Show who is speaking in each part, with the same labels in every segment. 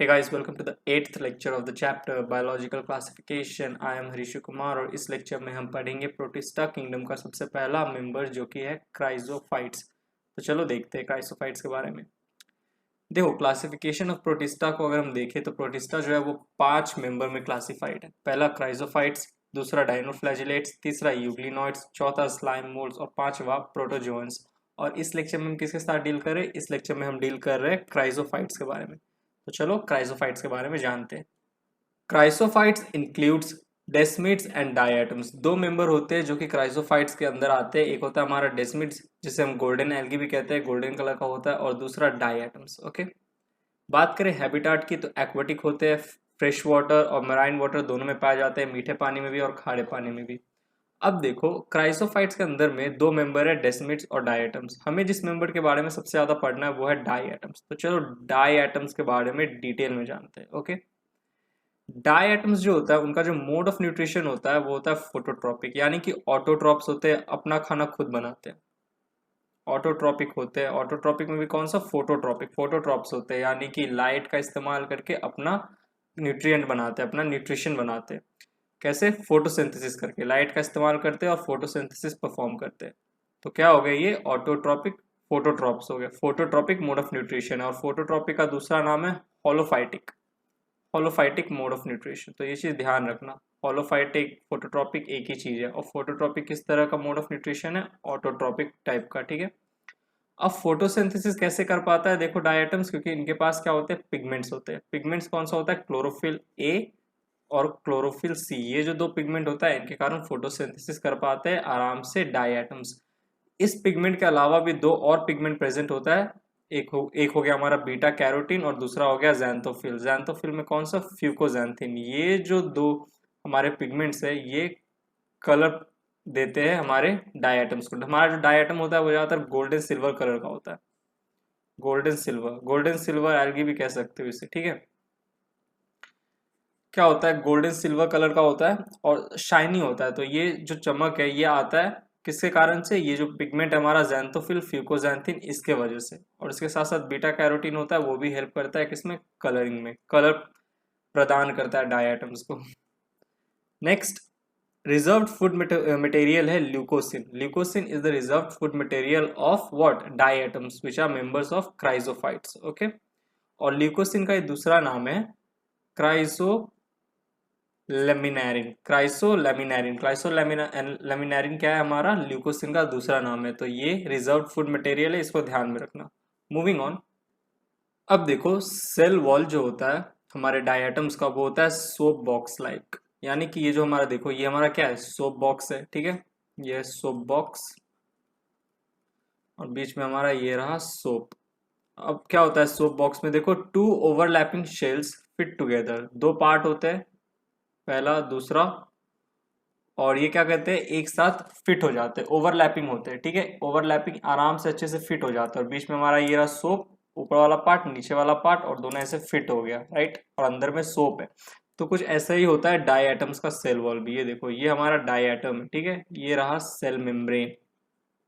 Speaker 1: Hey guys, welcome to the 8th lecture of the chapter Biological Classification. I am Harish Kumar और इस lecture में हम पढ़ेंगे प्रोटिस्टा किंगडम का सबसे पहला मेंबर जो कि है क्राइजोफाइट्स। तो चलो देखते हैं क्राइजोफाइट्स के बारे में। देखो, क्लासिफिकेशन ऑफ प्रोटिस्टा को अगर हम देखें तो प्रोटिस्टा जो है वो 5 मेंबर में क्लासिफाइड है। पहला क्राइजोफाइट्स, दूसरा डायनोफ्लैजिलेट्स, तीसरा यूग्लिनॉइड्स, चौथा स्लाइम मोल्ड्स और पांचवा प्रोटोजोअन्स। और इस लेक्चर में हम किसके साथ डील कर रहे हैं? इस लेक्चर में हम डील कर रहे हैं क्राइजोफाइट्स के बारे में। तो चलो क्राइजोफाइट्स के बारे में जानते हैं। Chrysophytes includes desmids and diatoms. दो मेंबर होते हैं जो कि क्राइसोफाइट्स के अंदर आते हैं। एक होता है हमारा डेस्मिड्स जिसे हम गोल्डन एल्गी भी कहते हैं, गोल्डन कलर का होता है, और दूसरा डायटम्स। ओके, बात करें हैबिटाट की तो एक्वेटिक होते हैं, फ्रेश वाटर और मराइन वाटर दोनों में पाए जाते हैं, मीठे पानी में भी और खारे पानी में भी। अब देखो, क्राइसोफाइट्स के अंदर में दो मेंबर है, डेस्मिड्स और डायटम्स। हमें जिस मेंबर के बारे में सबसे ज्यादा पढ़ना है वो है डायटम्स। तो चलो डायटम्स के बारे में डिटेल में जानते हैं। ओके, डायटम्स जो होता है उनका जो मोड ऑफ न्यूट्रिशन होता है वो होता है फोटोट्रॉपिक, यानी कि ऑटोट्रॉप्स होते हैं, अपना खाना खुद बनाते हैं। ऑटोट्रॉपिक होते हैं, ऑटोट्रॉपिक में भी कौन सा? फोटोट्रॉपिक। फोटोट्रॉप्स होते हैं यानी कि लाइट का इस्तेमाल करके अपना न्यूट्रिएंट बनाते हैं, अपना न्यूट्रिशन बनाते हैं। कैसे? फोटोसिंथेसिस करके लाइट का इस्तेमाल करते हैं और फोटोसिंथेसिस परफॉर्म करते हैं। तो क्या हो गया? ये ऑटोट्रॉपिक फोटोट्रॉप्स हो गए। फोटोट्रॉपिक मोड ऑफ न्यूट्रिशन है। और फोटोट्रॉपिक का दूसरा नाम है होलोफाइटिक। होलोफाइटिक मोड ऑफ न्यूट्रिशन। तो ये चीज ध्यान रखना, होलोफाइटिक फोटोट्रॉपिक एक ही चीज है। और फोटोट्रॉपिक किस तरह का मोड ऑफ न्यूट्रिशन है? ऑटोट्रॉपिक टाइप का। ठीक है, अब फोटोसिंथेसिस कैसे कर पाता है? देखो डायटम्स, क्योंकि इनके पास क्या होते हैं? पिगमेंट्स होते हैं। पिगमेंट्स कौन सा होता है? क्लोरोफिल ए और क्लोरोफिल सी। ये जो दो पिगमेंट होता है इनके कारण फोटोसिंथेसिस कर पाते हैं आराम से डायटम्स। इस पिगमेंट के अलावा भी दो और पिगमेंट प्रेजेंट होता है। एक हो गया हमारा बीटा कैरोटीन और दूसरा हो गया ज़ैंथोफिल। ज़ैंथोफिल में कौन सा? फ्यूकोजैंथिन। ये जो दो हमारे पिगमेंट्स है ये कलर देते हैं हमारे डायटम्स को। हमारा जो डायटम होता है वो ज्यादातर गोल्डन सिल्वर कलर का होता है। Golden silver, golden silver algae भी कह सकते हो इसे। ठीक है, क्या होता है? गोल्डन सिल्वर कलर का होता है और शाइनी होता है। तो ये जो चमक है ये आता है किसके कारण से? ये जो पिगमेंट है हमारा ज़ैंथोफिल फ्यूकोजैंथिन, इसके वजह से। और इसके साथ साथ बीटा कैरोटीन होता है, वो भी हेल्प करता है किसमें? कलरिंग में, कलर प्रदान करता है डायटम्स को। नेक्स्ट रिजर्व्ड फूड मटेरियल है leucosin. Leucosin is the reserved food material of what? Diatoms which are members of chrysophytes. Okay, और ल्यूकोसिन का एक दूसरा नाम है क्राइसो लेमिनेरिन। क्राइसोलेमिनेरिन। क्राइसोलेमिनेरिन क्या है? हमारा ल्यूकोसिन का दूसरा नाम है। तो ये रिजर्व्ड फूड मटेरियल है, इसको ध्यान में रखना। मूविंग ऑन, अब देखो सेल वॉल जो होता है हमारे डायटम्स का वो होता है सोप बॉक्स लाइक। यानी कि ये जो हमारा, देखो ये हमारा क्या है? सोप बॉक्स है। ठीक है, ये सोप बॉक्स और बीच में हमारा ये रहा सोप। अब क्या होता है सोप बॉक्स में? देखो, two overlapping shells fit together. दो पार्ट होते हैं, पहला दूसरा, और ये क्या कहते हैं? एक साथ फिट हो जाते हैं, ओवरलैपिंग होते हैं। ठीक है, ओवरलैपिंग आराम से अच्छे से फिट हो जाता है। और बीच में हमारा ये रहा सोप, ऊपर वाला पार्ट, नीचे वाला पार्ट, और दोनों ऐसे फिट हो गया, राइट। और अंदर में सोप है। तो कुछ ऐसा ही होता है डाई एटम्स का सेल वॉल भी। ये देखो, ये हमारा डाई एटम है। ठीक है, ये रहा सेल मेम्ब्रेन।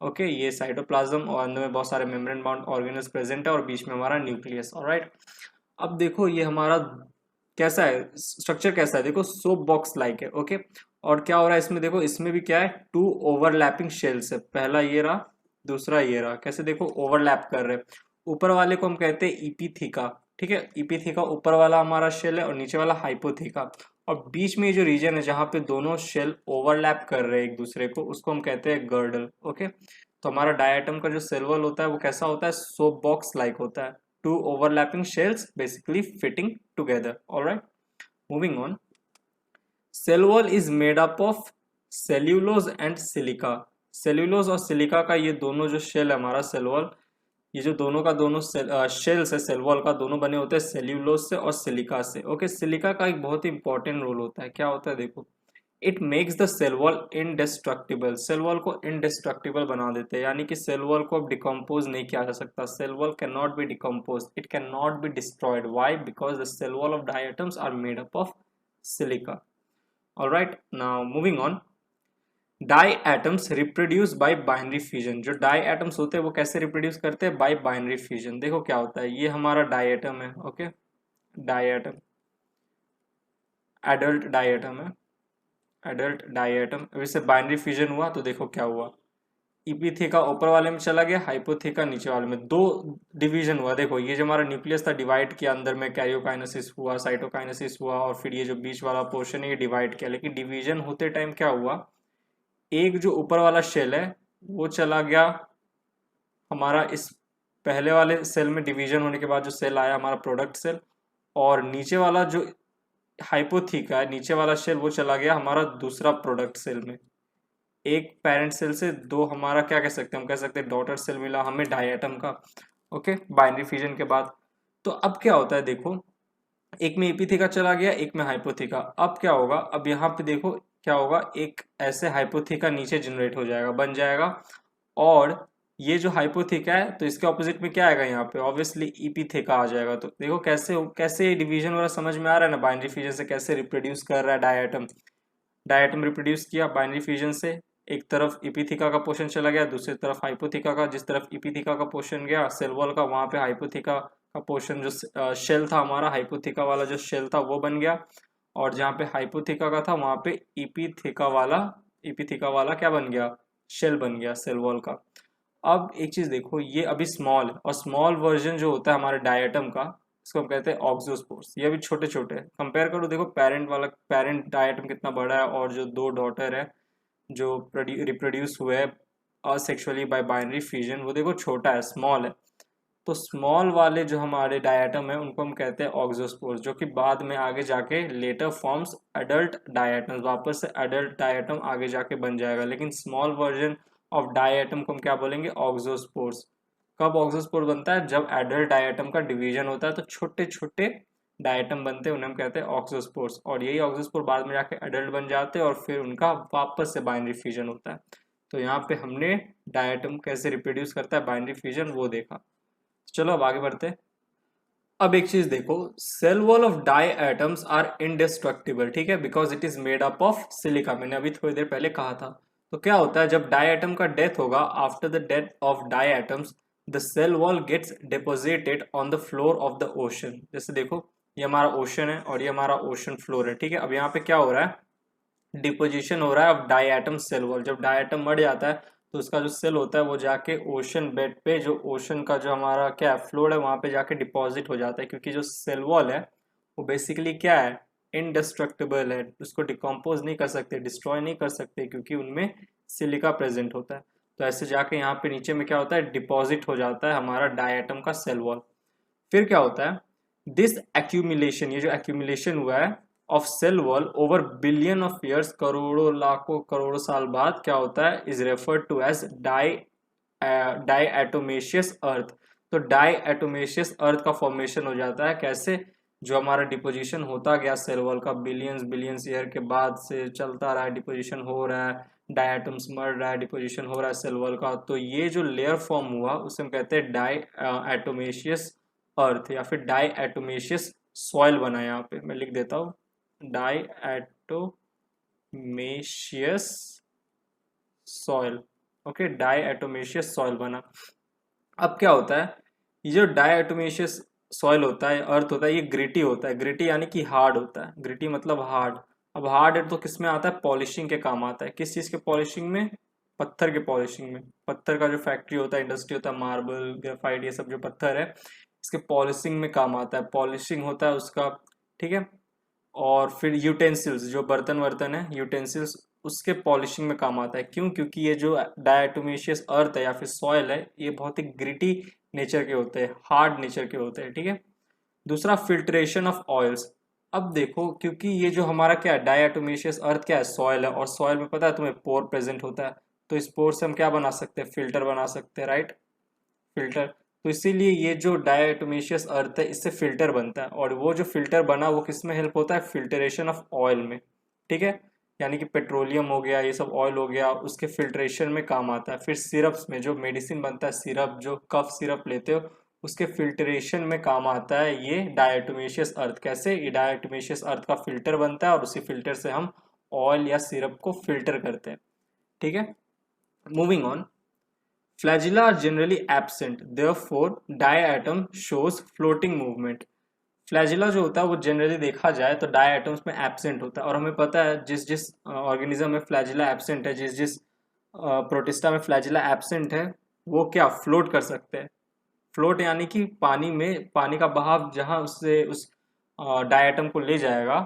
Speaker 1: ओके, ये साइटोप्लाज्म और अंदर में बहुत सारे मेम्ब्रेन बाउंड ऑर्गेनल्स प्रेजेंट है और बीच में हमारा न्यूक्लियस। ऑलराइट, अब देखो ये हमारा कैसा है, स्ट्रक्चर कैसा है? देखो सोप बॉक्स लाइक है। ओके, और क्या हो रहा है इसमें? देखो इसमें भी क्या है? टू ओवरलैपिंग शेल्स है। पहला ये रहा, दूसरा ये रहा। कैसे? देखो ओवरलैप कर रहे हैं। ऊपर वाले को हम कहते हैं इपीथीका। ठीक है, इपीथीका ऊपर वाला हमारा शेल है और नीचे वाला हाइपोथीका। और बीच में ये जो रीजन है जहां पे दोनों शेल ओवरलैप कर रहे हैं एक दूसरे को, उसको हम कहते हैं गर्डल। ओके, तो हमारा डायटम का जो सेल वॉल होता है वो कैसा होता है? सोप बॉक्स लाइक होता है। Two overlapping shells basically fitting together. All right, moving on. Cell wall is made up of cellulose and silica. Cellulose और सिलिका का ये दोनों जो शेल है हमारा सेल वॉल, ये जो दोनों का दोनों शेल्स है सेल वॉल का, दोनों बने होते हैं सेल्यूलोज से और सिलिका से। ओके, सिलिका का एक बहुत ही इंपॉर्टेंट रोल होता है। क्या होता है? देखो, it makes the cell wall indestructible. Cell wall को इनडेस्ट्रक्टिबल बना देते हैं, यानी कि सेल वॉल को अब डिकम्पोज नहीं किया जा सकता। Cell wall can not be decompose, it can not be destroyed. Why? Because the cell wall of diatoms are made up of silica. Alright, now moving on. Diatoms reproduce by binary fusion. जो diatoms होते हैं वो कैसे reproduce करते हैं? By binary fusion. देखो क्या होता है, ये हमारा डाई एटम है। ओके, डायटम, एडल्ट डायटम है, एडल्ट डायटम। अब इससे बाइनरी फ्यूजन हुआ तो देखो क्या हुआ, इपिथेका ऊपर वाले में चला गया, हाइपोथेका नीचे वाले में, दो डिवीजन हुआ। देखो ये जो हमारा न्यूक्लियस था डिवाइड किया, अंदर में कैरियोकाइनेसिस हुआ, साइटोकाइनेसिस हुआ, और फिर ये जो बीच वाला पोर्शन है ये डिवाइड किया। लेकिन डिवीजन होते टाइम क्या हुआ, एक जो ऊपर वाला शेल है वो चला गया हमारा इस पहले वाले सेल में, डिवीजन होने के बाद जो सेल आया हमारा प्रोडक्ट सेल, और नीचे वाला जो हाइपोथीका है, नीचे वाला सेल, वो चला गया हमारा दूसरा प्रोडक्ट सेल में। एक पेरेंट सेल से दो हमारा क्या कह सकते हैं, हम कह सकते हैं डॉटर सेल मिला हमें डायटम का। ओके, बाइनरी फ्यूजन के बाद। तो अब क्या होता है देखो, एक में एपीथीका चला गया, एक में हाइपोथीका। अब क्या होगा, अब यहाँ पे देखो क्या होगा, एक ऐसे हाइपोथीका नीचे जनरेट हो जाएगा, बन जाएगा, और ये जो हाइपोथीका है तो इसके ऑपोजिट में क्या आएगा, यहाँ पे ऑब्वियसली इपीथेका आ जाएगा। तो देखो कैसे डिवीजन वाला समझ में आ रहा है ना, बाइनरी फ्यूजन से कैसे रिप्रोड्यूस कर रहा है डायटम। डायटम रिप्रोड्यूस किया बाइनरी फ्यूजन से, एक तरफ इपीथीका का पोर्शन चला गया, दूसरी तरफ हाइपोथीका का। जिस तरफ इपीथीका का पोर्शन गया सेल वॉल का, वहां पे हाइपोथीका का पोर्शन जो शेल था हमारा, हाइपोथीका वाला जो शेल था वो बन गया, और जहाँ पे हाइपोथीका का था वहां पे इपीथीका वाला क्या बन गया, शेल बन गया सेल वॉल का। अब एक चीज देखो, ये अभी स्मॉल है, और स्मॉल वर्जन जो होता है हमारे डायटम का, इसको हम कहते हैं ऑक्सोस्पोर्स। ये भी छोटे छोटे कंपेयर करो, देखो पेरेंट डायटम कितना बड़ा है, और जो दो डॉटर है जो रिप्रोड्यूस हुए हैं असेक्सुअली बाय बाइनरी फ्यूजन, वो देखो छोटा है, स्मॉल है। तो स्मॉल वाले जो हमारे डायटम है उनको हम कहते हैं ऑक्सोस्पोर्स, जो कि बाद में आगे जाके लेटर फॉर्म्स एडल्ट डायटम, वापस से एडल्ट डायटम आगे जाके बन जाएगा। लेकिन स्मॉल वर्जन ऑफ डायटम को हम क्या बोलेंगे, ऑक्सोस्पोर्स। कब ऑक्सोस्पोर बनता है, जब एडल्ट डायटम का डिवीजन होता है तो छोटे छोटे डायटम बनते हैं, उन्हें हम कहते हैं ऑक्सोस्पोर्स। और यही ऑक्सोस्पोर बाद में जाके एडल्ट बन जाते हैं, और फिर उनका वापस से बाइनरी फ्यूजन होता है। तो यहाँ पे हमने डायटम कैसे रिप्रोड्यूस करता है बाइनरी फ्यूजन वो देखा। चलो अब आगे बढ़ते हैं। अब एक चीज देखो, cell wall of diatoms are indestructible, ठीक है, because it is made up of silica. मैंने अभी थोड़ी देर पहले कहा था। तो क्या होता है जब डाई एटम का डेथ होगा, after the death of diatoms the cell wall gets deposited on the floor of the ocean. जैसे देखो ये हमारा ओशन है और ये हमारा ओशन फ्लोर है, ठीक है। अब यहाँ पे क्या हो रहा है, डिपोजिशन हो रहा है of diatom cell wall. जब डाई एटम मर जाता है तो उसका जो सेल होता है वो जाके ओशन बेड पे, जो ओशन का जो हमारा क्या फ्लोर है वहां पे जाके डिपॉजिट हो जाता है, क्योंकि जो सेल वॉल है वो बेसिकली क्या है, इनडिस्ट्रक्टिबल है, उसको डिकम्पोज नहीं कर सकते, डिस्ट्रॉय नहीं कर सकते, क्योंकि उनमें सिलिका प्रेजेंट होता है। तो ऐसे जाके यहाँ पे नीचे में क्या होता है, डिपॉजिट हो जाता है हमारा डायटम का सेल वॉल। फिर क्या होता है, दिस एक्यूमुलेशन, ये जो एक्यूमुलेशन हुआ है of cell wall over billion of years, करोड़ों लाखों करोड़ों साल बाद क्या होता है, is referred to as diatomaceous earth. तो डाईएटोमेशियस अर्थ का फॉर्मेशन हो जाता है। कैसे, जो हमारा डिपोजिशन होता गया सेल वॉल का बिलियंस बिलियंस ईयर के बाद से चलता रहा है, डिपोजिशन हो रहा है, डायटम्स मर रहा है, डिपोजिशन हो रहा है सेल वॉल का, तो ये जो लेयर फॉर्म हुआ उसे हम कहते हैं डाईएटोमेशियस अर्थ, या फिर डाईएटोमेशियस सॉइल बना। यहाँ पे मैं लिख देता हूँ, डाईएटोमेशियस सॉइल। ओके, डाईएटोमेशियस सॉइल बना। अब क्या होता है, ये जो डाईएटोमेशियस सॉइल होता है, अर्थ होता है, ये ग्रिटी होता है। ग्रिटी यानी कि हार्ड होता है, ग्रिटी मतलब हार्ड। अब हार्ड है तो किस में आता है, पॉलिशिंग के काम आता है। किस चीज के पॉलिशिंग में, पत्थर के पॉलिशिंग में। पत्थर का जो फैक्ट्री होता है, इंडस्ट्री होता है, मार्बल, ग्रेफाइट, ये सब जो पत्थर है इसके पॉलिशिंग में काम आता है, पॉलिशिंग होता है उसका, ठीक है। और फिर यूटेंसिल्स, जो बर्तन वर्तन है यूटेंसिल्स, उसके पॉलिशिंग में काम आता है। क्यों, क्योंकि ये जो डायटोमेशियस अर्थ है या फिर सॉइल है ये बहुत ही ग्रिटी नेचर के होते हैं, हार्ड नेचर के होते हैं, ठीक है। दूसरा, फिल्ट्रेशन ऑफ ऑयल्स। अब देखो, क्योंकि ये जो हमारा क्या है, डायटोमेशियस अर्थ क्या है, सॉइल है, और सॉइल में पता है तुम्हें पोर प्रेजेंट होता है, तो इस पोर से हम क्या बना सकते हैं, फिल्टर बना सकते हैं, राइट, फिल्टर। तो इसीलिए ये जो डायटोमेशियस अर्थ है इससे फिल्टर बनता है, और वो जो फिल्टर बना वो किस में हेल्प होता है, फिल्टरेशन ऑफ ऑयल में, ठीक है। यानी कि पेट्रोलियम हो गया, ये सब ऑयल हो गया, उसके फिल्ट्रेशन में काम आता है। फिर सिरप्स में जो मेडिसिन बनता है, सिरप जो कफ सिरप लेते हो उसके फिल्ट्रेशन में काम आता है ये डायटोमेशियस अर्थ। कैसे, ये डायटोमेशियस अर्थ का फिल्टर बनता है और उसी फिल्टर से हम ऑयल या सिरप को फिल्टर करते हैं, ठीक है। Moving on, flagella are generally absent, therefore diatom shows floating movement। Flagella जो होता है वो जनरली देखा जाए तो डाई एटम्स में एब्सेंट होता है, और हमें पता है जिस जिस ऑर्गेनिज्म में फ्लैजिला एब्सेंट है, जिस जिस प्रोटिस्टा में फ्लैजिला एब्सेंट है, वो क्या फ्लोट कर सकते हैं। फ्लोट यानी कि पानी में, पानी का बहाव जहाँ उससे उस डायटम को ले जाएगा,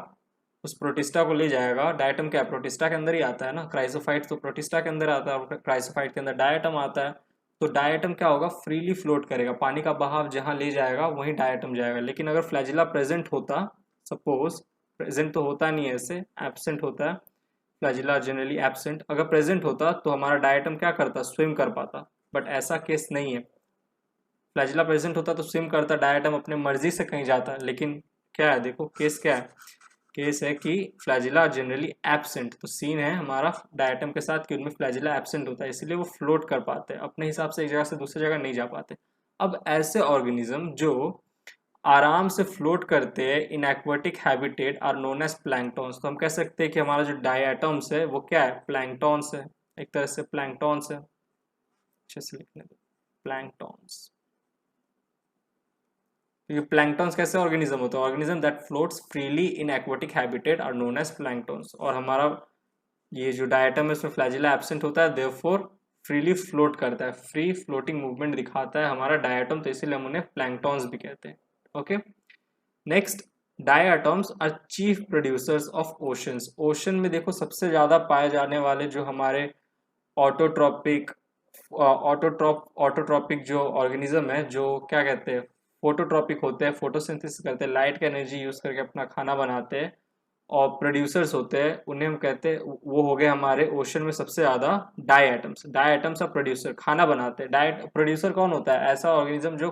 Speaker 1: उस प्रोटिस्टा को ले जाएगा। डायटम क्या है, प्रोटिस्टा के अंदर ही आता है ना, क्राइसोफाइट तो प्रोटिस्टा के अंदर आता है और क्राइसोफाइट के अंदर डायटम आता है। तो डायटम क्या होगा, फ्रीली फ्लोट करेगा, पानी का बहाव जहाँ ले जाएगा वहीं डायटम जाएगा। लेकिन अगर फ्लैजिला प्रेजेंट होता, सपोज प्रेजेंट तो होता नहीं है, ऐसे एब्सेंट होता है, फ्लैजिला जनरली एब्सेंट, अगर प्रेजेंट होता तो हमारा डायटम क्या करता, स्विम कर पाता। बट ऐसा केस नहीं है, फ्लैजिला प्रेजेंट होता तो स्विम करता, डायटम अपने मर्जी से कहीं जाता। लेकिन क्या है, देखो केस क्या है, केस है कि फ्लैजिला जनरली एब्सेंट। तो सीन है हमारा डायटम के साथ कि उनमें फ्लैजिला एब्सेंट होता है, इसलिए वो फ्लोट कर पाते हैं, अपने हिसाब से एक जगह से दूसरी जगह नहीं जा पाते। अब ऐसे ऑर्गेनिज्म जो आराम से फ्लोट करते हैं in aquatic habitat are known as planktons. तो हम कह सकते हैं कि हमारा जो डायटम्स है वो क्या है, प्लैंक्टॉन्स है, एक तरह से प्लैंक्टॉन्स है। अच्छे से लिखने दो, प्लैंक्टॉन्स। ये प्लैंक्टॉन्स कैसे ऑर्गेनिज्म होते हैं, organism that floats freely in aquatic habitat are known as planktons. और हमारा ये जो डायटम है उसमें फ्लैजिला एब्सेंट होता है, देयरफॉर फ्रीली फ्लोट करता है, फ्री फ्लोटिंग मूवमेंट दिखाता है हमारा डायटम, तो इसीलिए हम उन्हें प्लैंक्टॉन्स भी कहते हैं। Okay, next, diatoms are chief producers of oceans. Ocean में देखो सबसे ज्यादा पाए जाने वाले जो हमारे ऑटोट्रॉपिक ऑटोट्रॉपिक जो ऑर्गेनिज्म है, जो क्या कहते हैं, फोटोट्रॉपिक होते हैं, फोटोसिंथेसिस करते हैं, लाइट का एनर्जी यूज करके अपना खाना बनाते हैं, और प्रोड्यूसर्स होते हैं, उन्हें हम कहते हैं, वो हो गए हमारे ओशन में सबसे ज्यादा डाई एटम्स। डाई एटम्स और प्रोड्यूसर खाना बनाते हैं। डाइट प्रोड्यूसर कौन होता है, ऐसा ऑर्गेनिज्म जो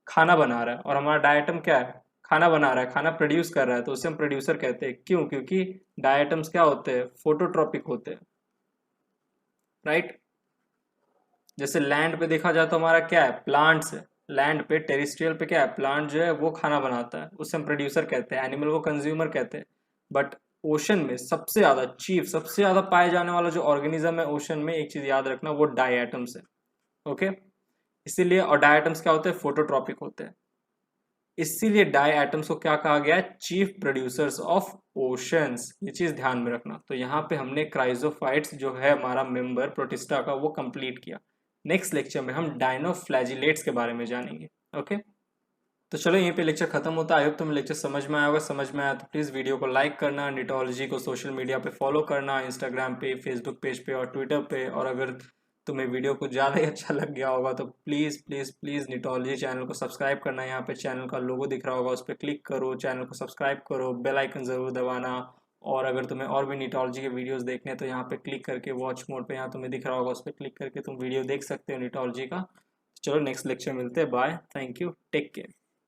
Speaker 1: खाना बना रहा है, और हमारा डायटम क्या है, खाना बना रहा है, खाना प्रोड्यूस कर रहा है, तो उसे हम प्रोड्यूसर कहते हैं। क्यों, क्योंकि डायटम्स क्या होते हैं, फोटोट्रॉपिक होते हैं, राइट। जैसे लैंड पे देखा जाए तो हमारा क्या है, प्लांट्स है, लैंड पे टेरिस्ट्रियल पे क्या है, प्लांट जो है वो खाना बनाता है, उससे हम प्रोड्यूसर कहते हैं, एनिमल को कंज्यूमर कहते हैं। बट ओशन में सबसे ज्यादा चीफ, सबसे ज्यादा पाए जाने वाला जो ऑर्गेनिज्म है ओशन में, एक चीज याद रखना, वो डायटम्स है। ओके, इसीलिए, और डायटम्स क्या होते हैं, फोटोट्रॉपिक होते हैं, इसीलिए डाई एटम्स को क्या कहा गया है, चीफ प्रोड्यूसर्स ऑफ ओशंस। ये चीज ध्यान में रखना। तो यहाँ पे हमने क्राइजोफाइट्स जो है हमारा मेंबर प्रोटिस्टा का, वो कंप्लीट किया। नेक्स्ट लेक्चर में हम डायनोफ्लैजिलेट्स के बारे में जानेंगे। ओके, तो चलो यहीं पे लेक्चर खत्म होता है। आई होप तुम्हें लेक्चर समझ में आया होगा। समझ में आया तो प्लीज़ वीडियो को लाइक करना, निटोलॉजी को सोशल मीडिया पे फॉलो करना, इंस्टाग्राम पे, फेसबुक पेज पे और ट्विटर पे। और अगर तुम्हें वीडियो को ज़्यादा ही अच्छा लग गया होगा तो प्लीज़ प्लीज़ प्लीज़ निटोलॉजी चैनल को सब्सक्राइब करना। यहाँ पे चैनल का लोगो दिख रहा होगा, उस पर क्लिक करो, चैनल को सब्सक्राइब करो, बेल आइकन ज़रूर दबाना। और अगर तुम्हें और भी निटोलॉजी के वीडियोस देखने हैं तो यहाँ पे क्लिक करके वॉच मोड पे यहाँ तुम्हें दिख रहा होगा, उस पर क्लिक करके तुम वीडियो देख सकते हो निटोलॉजी का। चलो नेक्स्ट लेक्चर मिलते हैं, bye, thank you, take care.